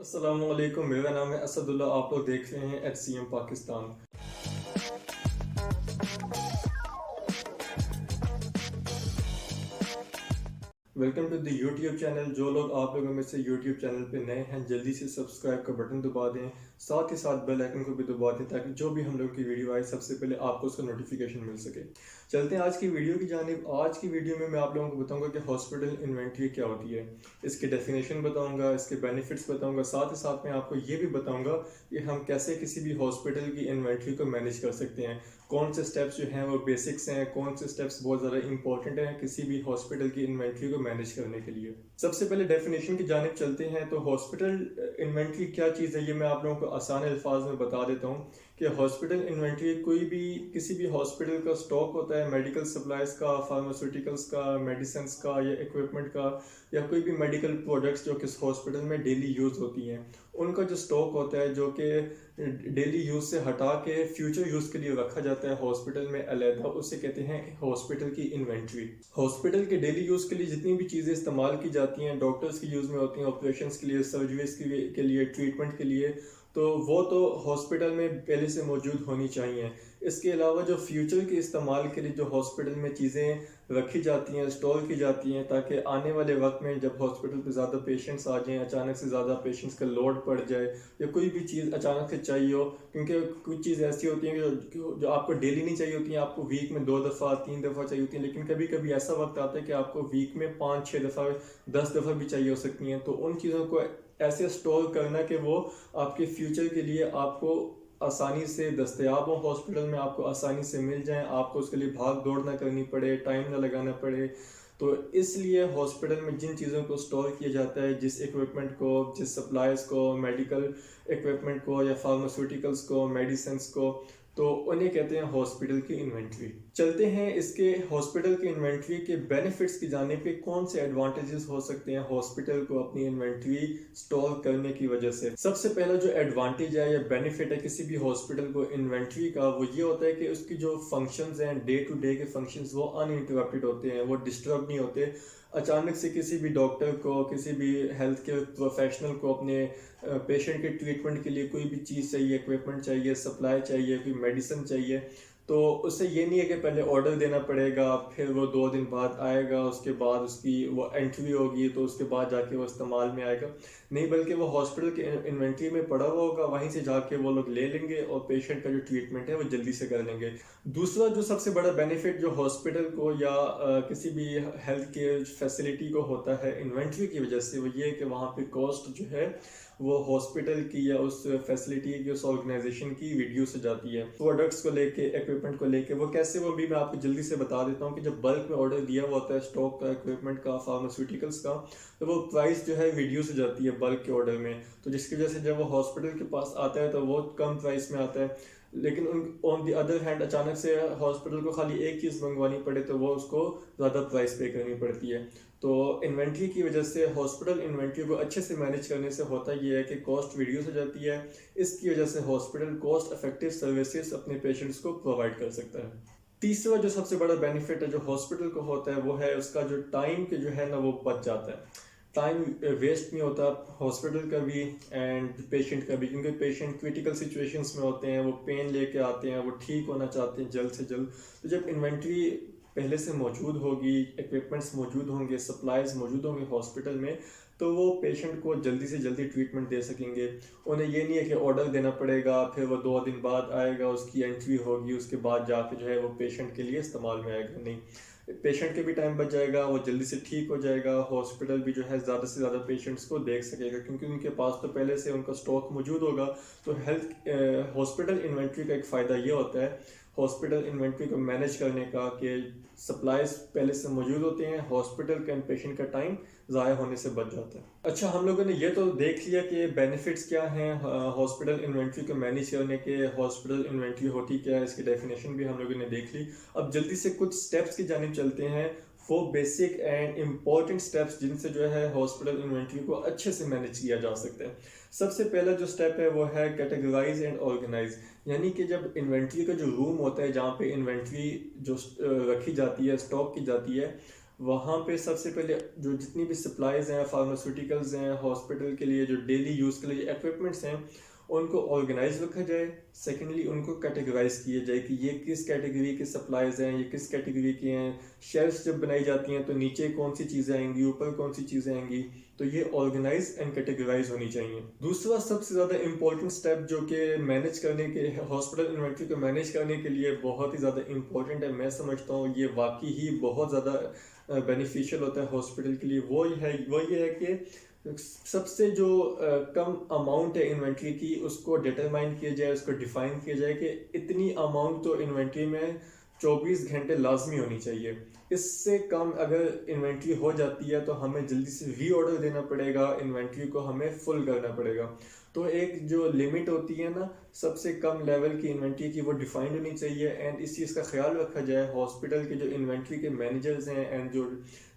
अस्सलामुअलैकुम, मेरा नाम है असदुल्ला। आप लोग देख रहे हैं HCM Pakistan. Welcome to the YouTube channel. जो लोग आप लोगों में से यूट्यूब चैनल पे नए हैं, जल्दी से सब्सक्राइब का बटन दबा दें, साथ ही साथ बेल आइकन को भी दबा दें ताकि जो भी हम लोग की वीडियो आए सबसे पहले आपको उसका नोटिफिकेशन मिल सके। चलते हैं आज की वीडियो की जानिब। आज की वीडियो में मैं आप लोगों को बताऊंगा कि हॉस्पिटल इन्वेंट्री क्या होती है, इसकी डेफिनेशन बताऊंगा, इसके बेनिफिट्स बताऊंगा, साथ ही साथ मैं आपको ये भी बताऊंगा कि हम कैसे किसी भी हॉस्पिटल की इन्वेंट्री को मैनेज कर सकते हैं। कौन से स्टेप्स जो हैं वो बेसिक्स हैं, कौन से स्टेप्स बहुत ज़्यादा इंपॉर्टेंट हैं किसी भी हॉस्पिटल की इन्वेंट्री को मैनेज करने के लिए। सबसे पहले डेफिनेशन की जानिब चलते हैं। तो हॉस्पिटल इन्वेंट्री क्या चीज़ है, ये मैं आप लोगों को आसान अल्फाज में बता देता हूँ कि हॉस्पिटल इन्वेंट्री कोई भी किसी भी हॉस्पिटल का स्टॉक होता है, मेडिकल सप्लाईज का, फार्मास्यूटिकल्स का, मेडिसिन का या इक्विपमेंट का, या कोई भी मेडिकल प्रोडक्ट्स जो किस हॉस्पिटल में डेली यूज़ होती हैं, उनका जो स्टॉक होता है जो कि डेली यूज़ से हटा के फ्यूचर यूज़ के लिए रखा जाता है हॉस्पिटल में अलहदा, उसे कहते हैं हॉस्पिटल की इन्वेंट्री। हॉस्पिटल के डेली यूज़ के लिए जितनी भी चीज़ें इस्तेमाल की जाती हैं, डॉक्टर्स की यूज़ में होती हैं, ऑपरेशंस के लिए, सर्जरीज के लिए, ट्रीटमेंट के लिए, तो वो तो हॉस्पिटल में पहले से मौजूद होनी चाहिए। इसके अलावा जो फ्यूचर के इस्तेमाल के लिए जो हॉस्पिटल में चीज़ें रखी जाती हैं, स्टोर की जाती हैं, ताकि आने वाले वक्त में जब हॉस्पिटल पे ज़्यादा पेशेंट्स आ जाएं, अचानक से ज़्यादा पेशेंट्स का लोड पड़ जाए या कोई भी चीज़ अचानक से चाहिए हो, क्योंकि कुछ चीज़ ऐसी होती हैं जो आपको डेली नहीं चाहिए होती हैं, आपको वीक में 2 दफ़ा 3 दफ़ा चाहिए होती हैं, लेकिन कभी कभी ऐसा वक्त आता है कि आपको वीक में 5 6 दफ़ा 10 दफ़ा भी चाहिए हो सकती हैं। तो उन चीज़ों को ऐसे स्टोर करना कि वो आपके फ्यूचर के लिए आपको आसानी से दस्तयाब हो, हॉस्पिटल में आपको आसानी से मिल जाएं, आपको उसके लिए भाग दौड़ ना करनी पड़े, टाइम ना लगाना पड़े। तो इसलिए हॉस्पिटल में जिन चीज़ों को स्टोर किया जाता है, जिस इक्विपमेंट को, जिस सप्लाईज को, मेडिकल इक्विपमेंट को या फार्मास्यूटिकल्स को, मेडिसिन को, तो उन्हें कहते हैं हॉस्पिटल की इन्वेंट्री। चलते हैं इसके हॉस्पिटल की इन्वेंट्री के बेनिफिट्स की जानिब पे। कौन से एडवांटेजेस हो सकते हैं हॉस्पिटल को अपनी इन्वेंट्री स्टोर करने की वजह से। सबसे पहला जो एडवांटेज है या बेनिफिट है किसी भी हॉस्पिटल को इन्वेंट्री का, वो ये होता है कि उसकी जो फंक्शंस हैं, डे टू डे के फंक्शंस, वो अनइंटरप्टेड होते हैं, वो डिस्टर्ब नहीं होते। अचानक से किसी भी डॉक्टर को, किसी भी हेल्थ केयर प्रोफेशनल को अपने पेशेंट के ट्रीटमेंट के लिए कोई भी चीज़ चाहिए, इक्विपमेंट चाहिए, सप्लाई चाहिए, कोई मेडिसिन चाहिए, तो उससे ये नहीं है कि पहले ऑर्डर देना पड़ेगा, फिर वो 2 दिन बाद आएगा, उसके बाद उसकी वो एंट्री होगी, तो उसके बाद जाके वो इस्तेमाल में आएगा। नहीं, बल्कि वो हॉस्पिटल के इन्वेंट्री में पड़ा हुआ होगा, वहीं से जाके वो लोग ले लेंगे और पेशेंट का जो ट्रीटमेंट है वो जल्दी से कर लेंगे। दूसरा जो सबसे बड़ा बेनिफिट जो हॉस्पिटल को या किसी भी हेल्थ केयर फैसिलिटी को होता है इन्वेंट्री की वजह से, वो ये है कि वहाँ पे कॉस्ट जो है वो हॉस्पिटल की या उस फैसिलिटी की, उस ऑर्गेनाइजेशन की रिड्यूस हो जाती है। प्रोडक्ट्स को लेके, इक्विपमेंट को लेके, वो कैसे, वो भी मैं आपको जल्दी से बता देता हूँ कि जब बल्क में ऑर्डर दिया हुआ होता है स्टॉक का, इक्विपमेंट का, फार्मास्यूटिकल्स का, तो वो प्राइस जो है रिड्यूस हो जाती है बल्क के ऑर्डर में। तो जिसकी वजह से जब वो हॉस्पिटल के पास आता है तो वो कम प्राइस में आता है। लेकिन ऑन द अदर हैंड अचानक से हॉस्पिटल को खाली एक चीज़ मंगवानी पड़े तो वो उसको ज़्यादा प्राइस पे करनी पड़ती है। तो इन्वेंट्री की वजह से, हॉस्पिटल इन्वेंट्री को अच्छे से मैनेज करने से होता ये है कि कॉस्ट रिड्यूस हो जाती है। इसकी वजह से हॉस्पिटल कॉस्ट इफेक्टिव सर्विसेज अपने पेशेंट्स को प्रोवाइड कर सकता है। तीसरा जो सबसे बड़ा बेनिफिट है जो हॉस्पिटल को होता है वो है उसका जो टाइम के जो है ना वो बच जाता है। टाइम वेस्ट नहीं होता हॉस्पिटल का भी एंड पेशेंट का भी, क्योंकि पेशेंट क्रिटिकल सिचुएशंस में होते हैं, वो पेन लेके आते हैं, वो ठीक होना चाहते हैं जल्द से जल्द। तो जब इन्वेंट्री पहले से मौजूद होगी, इक्विपमेंट्स मौजूद होंगे, सप्लाईज मौजूद होंगे हॉस्पिटल में, तो वो पेशेंट को जल्दी से जल्दी ट्रीटमेंट दे सकेंगे। उन्हें ये नहीं है कि ऑर्डर देना पड़ेगा, फिर वो 2 दिन बाद आएगा, उसकी एंट्री होगी, उसके बाद जाके जो है वो पेशेंट के लिए इस्तेमाल में आएगा। नहीं, पेशेंट के भी टाइम बच जाएगा, वो जल्दी से ठीक हो जाएगा, हॉस्पिटल भी जो है ज़्यादा से ज़्यादा पेशेंट्स को देख सकेगा, क्योंकि उनके पास तो पहले से उनका स्टॉक मौजूद होगा। तो हेल्थ हॉस्पिटल इन्वेंट्री का एक फ़ायदा ये होता है हॉस्पिटल इन्वेंट्री को मैनेज करने का कि सप्लाईज पहले से मौजूद होते हैं, हॉस्पिटल का एंड पेशेंट का टाइम ज़ाया होने से बच जाता है। अच्छा, हम लोगों ने ये तो देख लिया कि बेनिफिट्स क्या हैं हॉस्पिटल इन्वेंट्री को मैनेज करने के, हॉस्पिटल इन्वेंट्री होती क्या है, इसकी डेफिनेशन भी हम लोगों ने देख ली। अब जल्दी से कुछ स्टेप्स की जानिब चलते हैं, वो बेसिक एंड इम्पॉर्टेंट स्टेप्स जिनसे जो है हॉस्पिटल इन्वेंट्री को अच्छे से मैनेज किया जा सकता है। सबसे पहला जो स्टेप है वो है कैटेगराइज एंड ऑर्गेनाइज, यानी कि जब इन्वेंट्री का जो रूम होता है जहाँ पे इन्वेंट्री जो रखी जाती है, स्टॉक की जाती है, वहाँ पे सबसे पहले जो जितनी भी सप्लाईज़ हैं, फार्मास्यूटिकल्स हैं, हॉस्पिटल के लिए जो डेली यूज़ के लिए इक्विपमेंट्स हैं, उनको ऑर्गेनाइज रखा जाए। सेकेंडली उनको कैटेगराइज किया जाए कि ये किस कैटेगरी के सप्लाईज हैं, ये किस कैटेगरी के हैं। शेल्फ्स जब बनाई जाती हैं तो नीचे कौन सी चीज़ें आएंगी, ऊपर कौन सी चीज़ें आएंगी, तो ये ऑर्गेनाइज एंड कैटेगराइज होनी चाहिए। दूसरा सबसे ज़्यादा इंपॉर्टेंट स्टेप जो कि मैनेज करने के हॉस्पिटल इन्वेंट्री को मैनेज करने के लिए बहुत ही ज़्यादा इंपॉर्टेंट है, मैं समझता हूँ ये वाकई ही बहुत ज़्यादा बेनिफिशियल होता है हॉस्पिटल के लिए। वो ये है कि सबसे जो कम अमाउंट है इन्वेंट्री की उसको डिटरमाइन किया जाए, उसको डिफाइन किया जाए कि इतनी अमाउंट तो इन्वेंट्री में 24 घंटे लाजमी होनी चाहिए। इससे कम अगर इन्वेंट्री हो जाती है तो हमें जल्दी से री ऑर्डर देना पड़ेगा, इन्वेंट्री को हमें फुल करना पड़ेगा। तो एक जो लिमिट होती है ना सबसे कम लेवल की इन्वेंट्री की, वो डिफाइंड होनी चाहिए। एंड इस चीज़ का ख्याल रखा जाए, हॉस्पिटल के जो इन्वेंट्री के मैनेजर्स हैं एंड जो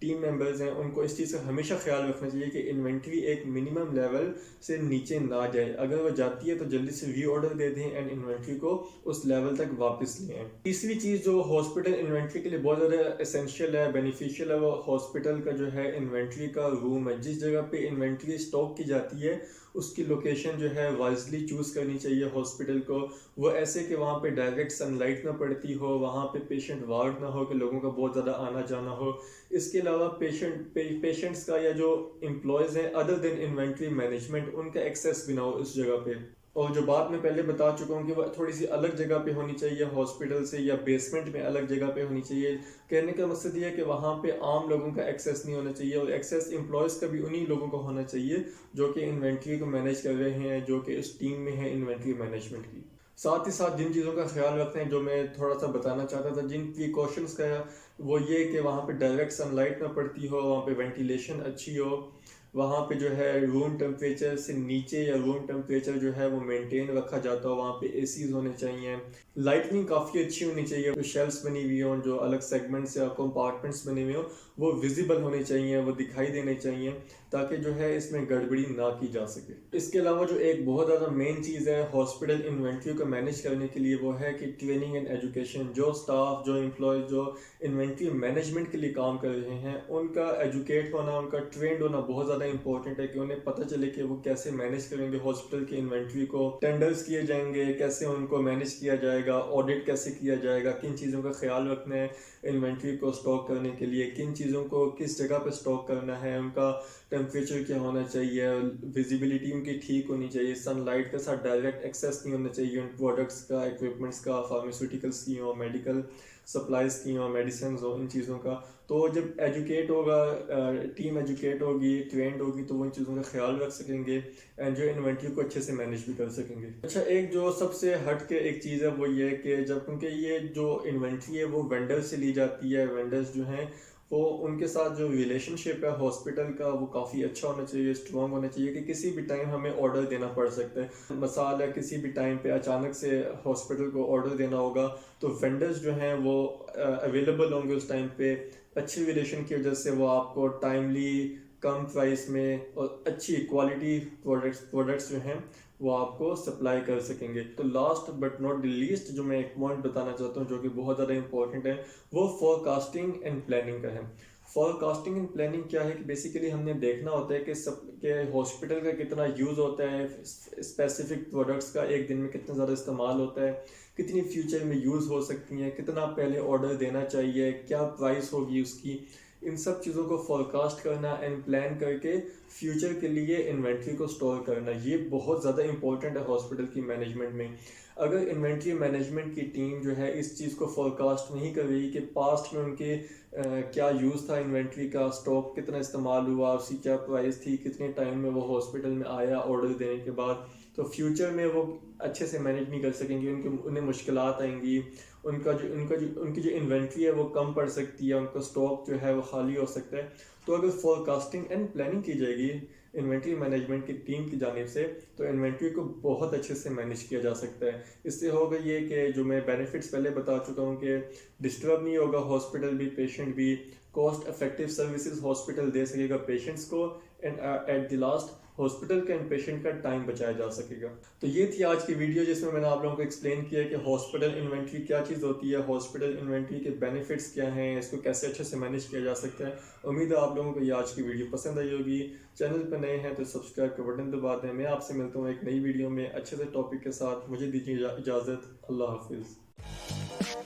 टीम मेंबर्स हैं उनको इस चीज़ का हमेशा ख्याल रखना चाहिए कि इन्वेंट्री एक मिनिमम लेवल से नीचे ना जाए। अगर वो जाती है तो जल्दी से री ऑर्डर दे दें एंड इन्वेंट्री को उस लेवल तक वापस ले आएं। तीसरी चीज़ जो हॉस्पिटल इन्वेंट्री के लिए बहुत ज़्यादा एसेंशियल है, बेनिफिशियल है, वो हॉस्पिटल का जो है इन्वेंट्री का रूम है। जिस जगह पे इन्वेंट्री स्टॉक की जाती है उसकी लोकेशन जो है वाइजली चूज़ करनी चाहिए हॉस्पिटल को। वो ऐसे कि वहाँ पे डायरेक्ट सनलाइट ना पड़ती हो, वहाँ पे पेशेंट वार्ड ना हो कि लोगों का बहुत ज़्यादा आना जाना हो। इसके अलावा पेशेंट्स का या जो एम्प्लॉयज़ हैं अदर देन इन्वेंट्री मैनेजमेंट, उनका एक्सेस भी ना हो इस जगह पे। और जो बात मैं पहले बता चुका हूँ कि वह थोड़ी सी अलग जगह पे होनी चाहिए हॉस्पिटल से, या बेसमेंट में अलग जगह पे होनी चाहिए। कहने का मकसद ये है कि वहाँ पे आम लोगों का एक्सेस नहीं होना चाहिए, और एक्सेस एम्प्लॉयज़ का भी उन्हीं लोगों को होना चाहिए जो कि इन्वेंट्री को मैनेज कर रहे हैं, जो कि इस टीम में है इन्वेंट्री मैनेजमेंट की। साथ ही साथ जिन चीज़ों का ख्याल रखते हैं जो मैं थोड़ा सा बताना चाहता था, जिन प्रिकॉशंस का, वो ये कि वहाँ पे डायरेक्ट सनलाइट ना पड़ती हो, वहाँ पे वेंटिलेशन अच्छी हो, वहाँ पे जो है रूम टेम्परेचर से नीचे या रूम टेम्परेचर जो है वो मेंटेन रखा जाता हो, वहाँ पे एसीज होने चाहिए, लाइटनिंग काफ़ी अच्छी होनी चाहिए, जो शेल्फ्स बनी हुई हों, जो अलग सेगमेंट्स या कंपार्टमेंट्स बने हुए हों, वो विजिबल होने चाहिए, वो दिखाई देने चाहिए, ताकि जो है इसमें गड़बड़ी ना की जा सके। इसके अलावा जो एक बहुत ज़्यादा मेन चीज़ है हॉस्पिटल इन्वेंट्री को मैनेज करने के लिए, वो है कि ट्रेनिंग एंड एजुकेशन। जो स्टाफ, जो एम्प्लॉय, जो इन्वेंट्री मैनेजमेंट के लिए काम कर रहे हैं, उनका एजुकेट होना, उनका ट्रेंड होना बहुत ज़्यादा इंपॉर्टेंट है कि उन्हें पता चले कि वो कैसे मैनेज करेंगे हॉस्पिटल की इन्वेंट्री को, टेंडर्स किए जाएंगे, कैसे उनको मैनेज किया जाएगा, ऑडिट कैसे किया जाएगा, किन चीज़ों का ख्याल रखना है इन्वेंट्री को स्टॉक करने के लिए, किन चीज़ों को किस जगह पर स्टॉक करना है, उनका टेम्परेचर क्या होना चाहिए, विजिबिलिटी उनकी ठीक होनी चाहिए, सनलाइट के साथ डायरेक्ट एक्सेस नहीं होना चाहिए उन प्रोडक्ट्स का, इक्विपमेंट्स का, फार्मास्यूटिकल्स की हो, मेडिकल सप्लाईज की हो, मेडिसिन हो, इन चीज़ों का। तो जब एजुकेट होगा, टीम एजुकेट होगी, ट्रेंड होगी, तो वो इन चीज़ों का ख्याल रख सकेंगे एंड जो इन्वेंट्री को अच्छे से मैनेज भी कर सकेंगे। अच्छा, एक जो सबसे हट के एक चीज़ है वो ये है कि जब, क्योंकि ये जो इन्वेंट्री है वो वेंडर से ली जाती है, वेंडर्स जो हैं वो उनके साथ जो रिलेशनशिप है हॉस्पिटल का वो काफ़ी अच्छा होना चाहिए, स्ट्रॉन्ग होना चाहिए कि किसी भी टाइम हमें ऑर्डर देना पड़ सकता है। मसाल है, किसी भी टाइम पे अचानक से हॉस्पिटल को ऑर्डर देना होगा तो वेंडर्स जो हैं वो अवेलेबल होंगे उस टाइम पे। अच्छी रिलेशन की वजह से वो आपको टाइमली, कम प्राइस में और अच्छी क्वालिटी प्रोडक्ट्स जो हैं वो आपको सप्लाई कर सकेंगे। तो last but not the least जो मैं एक पॉइंट बताना चाहता हूँ जो कि बहुत ज़्यादा इंपॉर्टेंट है, वो फोरकास्टिंग एंड प्लानिंग का है। फोरकास्टिंग एंड प्लानिंग क्या है कि बेसिकली हमने देखना होता है कि सब के हॉस्पिटल का कितना यूज़ होता है, स्पेसिफिक प्रोडक्ट्स का एक दिन में कितना ज़्यादा इस्तेमाल होता है, कितनी फ्यूचर में यूज़ हो सकती हैं, कितना पहले ऑर्डर देना चाहिए, क्या प्राइस होगी उसकी। इन सब चीज़ों को फोरकास्ट करना एंड प्लान करके फ्यूचर के लिए इन्वेंट्री को स्टोर करना, ये बहुत ज़्यादा इंपॉर्टेंट है हॉस्पिटल की मैनेजमेंट में। अगर इन्वेंट्री मैनेजमेंट की टीम जो है इस चीज़ को फोरकास्ट नहीं कर रही कि पास्ट में उनके क्या यूज़ था इन्वेंट्री का, स्टॉक कितना इस्तेमाल हुआ, उसकी क्या प्राइस थी, कितने टाइम में वो हॉस्पिटल में आया ऑर्डर देने के बाद, तो फ्यूचर में वो अच्छे से मैनेज नहीं कर सकेंगे, उन्हें मुश्किलात आएंगी, उनकी जो इन्वेंट्री है वो कम पड़ सकती है, उनका स्टॉक जो है वो खाली हो सकता है। तो अगर फोरकास्टिंग एंड प्लानिंग की जाएगी इन्वेंट्री मैनेजमेंट की टीम की जानिब से, तो इन्वेंट्री को बहुत अच्छे से मैनेज किया जा सकता है। इससे होगा ये कि जो मैं बेनिफिट्स पहले बता चुका हूँ कि डिस्टर्ब नहीं होगा हॉस्पिटल भी, पेशेंट भी, कॉस्ट इफेक्टिव सर्विसेज हॉस्पिटल दे सकेगा पेशेंट्स को, and at the last hospital का एंड पेशेंट का टाइम बचाया जा सकेगा। तो ये थी आज की वीडियो जिसमें मैंने आप लोगों को एक्सप्लेन किया कि हॉस्पिटल इन्वेंट्री क्या चीज़ होती है, हॉस्पिटल इन्वेंट्री के बेनिफिट्स क्या हैं, इसको कैसे अच्छे से मैनेज किया जा सकता है। उम्मीद है आप लोगों को ये आज की वीडियो पसंद आई होगी। चैनल पर नए हैं तो सब्सक्राइब का बटन दबा दें। मैं आपसे मिलता हूँ एक नई वीडियो में अच्छे से टॉपिक के साथ। मुझे दीजिए इजाज़त। अल्लाह हाफिज़।